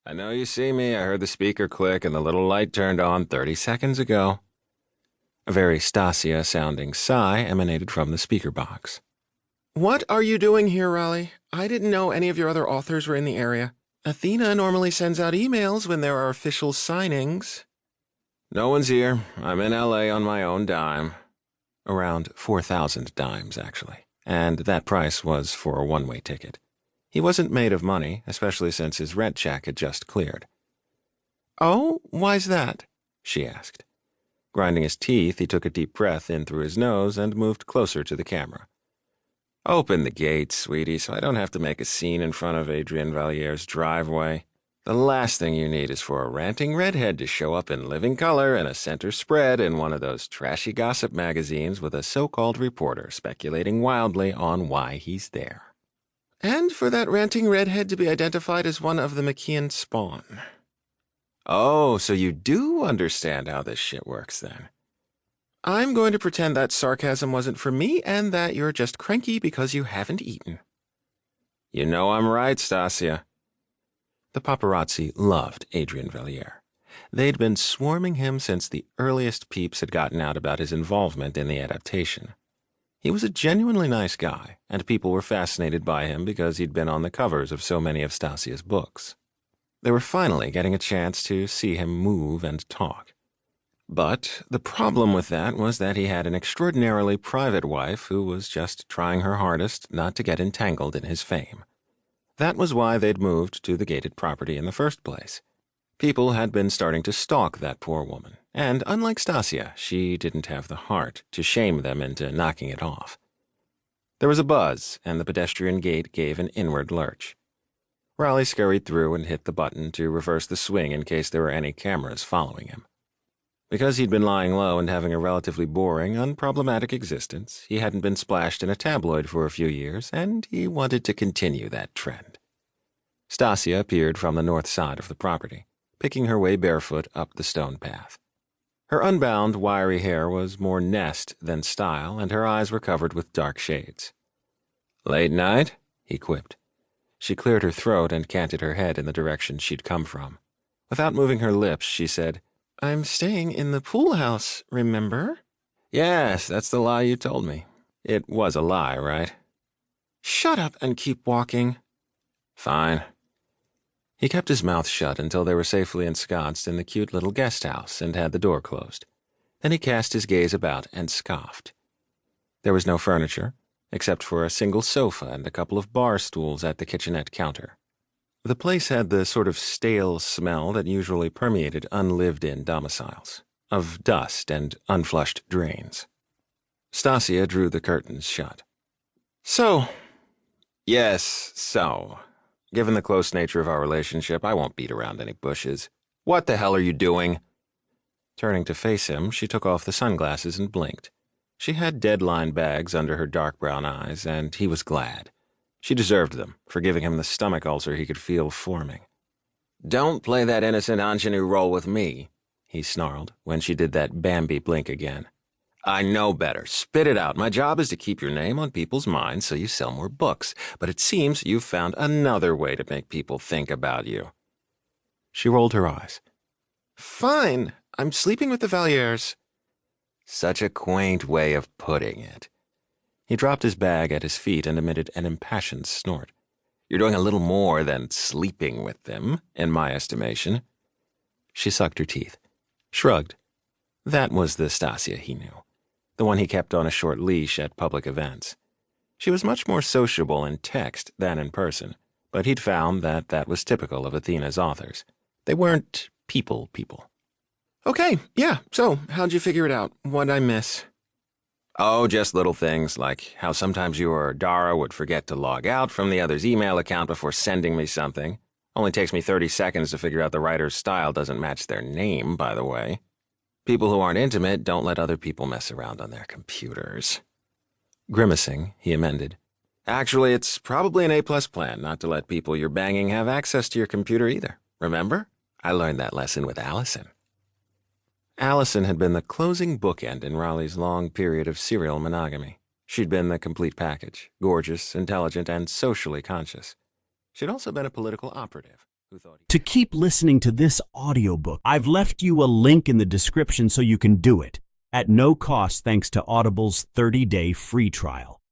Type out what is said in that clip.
I know you see me. I heard the speaker click and the little light turned on 30 seconds ago. A very Stasia-sounding sigh emanated from the speaker box. What are you doing here, Raleigh? I didn't know any of your other authors were in the area. Athena normally sends out emails when there are official signings. No one's here. I'm in L.A. on my own dime. Around 4,000 dimes, actually. And that price was for a one-way ticket. He wasn't made of money, especially since his rent check had just cleared. Oh, why's that? She asked. Grinding his teeth, he took a deep breath in through his nose and moved closer to the camera. Open the gate, sweetie, so I don't have to make a scene in front of Adrienne Valliere's driveway. The last thing you need is for a ranting redhead to show up in living color and a center spread in one of those trashy gossip magazines with a so-called reporter speculating wildly on why he's there. And for that ranting redhead to be identified as one of the McKeon spawn. Oh, so you do understand how this shit works then. I'm going to pretend that sarcasm wasn't for me and that you're just cranky because you haven't eaten. You know I'm right, Stasia. The paparazzi loved Adrienne Valliere. They'd been swarming him since the earliest peeps had gotten out about his involvement in the adaptation. He was a genuinely nice guy, and people were fascinated by him because he'd been on the covers of so many of Stasia's books. They were finally getting a chance to see him move and talk. But the problem with that was that he had an extraordinarily private wife who was just trying her hardest not to get entangled in his fame. That was why they'd moved to the gated property in the first place. People had been starting to stalk that poor woman, and unlike Stasia, she didn't have the heart to shame them into knocking it off. There was a buzz, and the pedestrian gate gave an inward lurch. Raleigh scurried through and hit the button to reverse the swing in case there were any cameras following him. Because he'd been lying low and having a relatively boring, unproblematic existence, he hadn't been splashed in a tabloid for a few years, and he wanted to continue that trend. Stasia appeared from the north side of the property, picking her way barefoot up the stone path. Her unbound, wiry hair was more nest than style, and her eyes were covered with dark shades. "Late night?" he quipped. She cleared her throat and canted her head in the direction she'd come from. Without moving her lips, she said, "I'm staying in the pool house, remember?" "Yes, that's the lie you told me. It was a lie, right?" "Shut up and keep walking." "Fine." He kept his mouth shut until they were safely ensconced in the cute little guest house and had the door closed. Then he cast his gaze about and scoffed. There was no furniture, except for a single sofa and a couple of bar stools at the kitchenette counter. The place had the sort of stale smell that usually permeated unlived-in domiciles, of dust and unflushed drains. Stasia drew the curtains shut. "So." "Yes, so. Given the close nature of our relationship, I won't beat around any bushes. What the hell are you doing?" Turning to face him, she took off the sunglasses and blinked. She had deadline bags under her dark brown eyes, and he was glad. She deserved them for giving him the stomach ulcer he could feel forming. "Don't play that innocent ingenue role with me," he snarled when she did that Bambi blink again. "I know better. Spit it out. My job is to keep your name on people's minds so you sell more books, but it seems you've found another way to make people think about you." She rolled her eyes. "Fine. I'm sleeping with the Vallieres." Such a quaint way of putting it. He dropped his bag at his feet and emitted an impassioned snort. "You're doing a little more than sleeping with them, in my estimation." She sucked her teeth, shrugged. That was the Stasia he knew, the one he kept on a short leash at public events. She was much more sociable in text than in person, but he'd found that that was typical of Athena's authors. They weren't people. "Okay, yeah, so how'd you figure it out? What'd I miss?" "Oh, just little things, like how sometimes you or Dara would forget to log out from the other's email account before sending me something. Only takes me 30 seconds to figure out the writer's style doesn't match their name, by the way. People who aren't intimate don't let other people mess around on their computers." Grimacing, he amended. "Actually, it's probably an A-plus plan not to let people you're banging have access to your computer either. Remember? I learned that lesson with Allison." Allison had been the closing bookend in Raleigh's long period of serial monogamy. She'd been the complete package, gorgeous, intelligent, and socially conscious. She'd also been a political operative. who thought To keep listening to this audiobook, I've left you a link in the description so you can do it, at no cost thanks to Audible's 30-day free trial.